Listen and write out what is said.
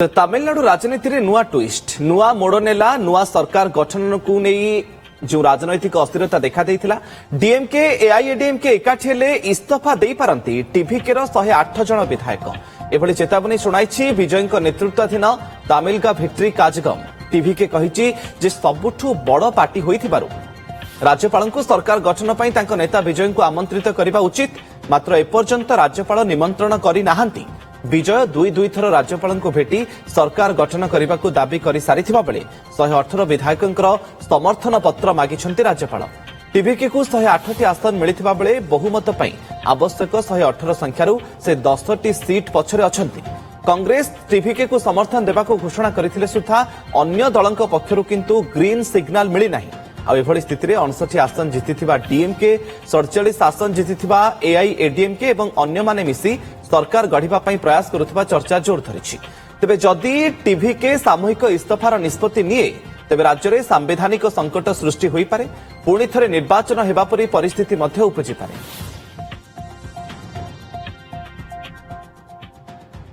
तमिलनाडु राजनीति में नुआ ट्विस्ट नुआ मोड़ नेला नुआ सरकार गठन को नहीं जो राजनैतिक अस्थिरता देखा डीएमके एआईएडीएमके एकाठी हेले इस्तीफा दे पारंती टीवीके 108 जन विधायक एभली चेतावनी शुणाई विजय नेतृत्वाधीन तामिलका भिक्ट्री काजगम टीवीके कहिछि जे सबुठु बड़ पार्टी होइथिबारु राज्यपाल को सरकार गठन पई तांको नेता विजय को आमंत्रित करबा उचित मात्र एपर्यंत राज्यपाल निमंत्रण करि नाहांती विजय दुई थर राज्यपाल को भेटी सरकार गठन करने को दाबी कर सारिथिबा बेले 118 विधायकंकर समर्थन पत्र मागिछंती राज्यपाल टीवीके को 108 आसन मिलिथिबा बेले बहुमत पई आवश्यक 118 संख्यारु से 10टी सीट पछरे अछंती कांग्रेस टीवीके को समर्थन देबा को घोषणा करथिले सुद्धा अन्य दलंक पक्षरु किंतु ग्रीन सिग्नल मिली नाही आभली स्थित 59 आसन जीतिथिबा डीएमके 47 आसन जीतिथिबा एआईएडीएमके एवं अन्य माने मिसी सरकार गढ़िबा पई प्रयास करुथिबा चर्चा जोर धरिछि तेबे जदि टीवीके सामूहिक इस्तीफार निष्पत्ति निये तेबे राज्य में सांविधानिक संकट सृष्टि होई पारे पुणी थरे निर्वाचन हेबा परी परिस्थिति मध्य उपजि पारे।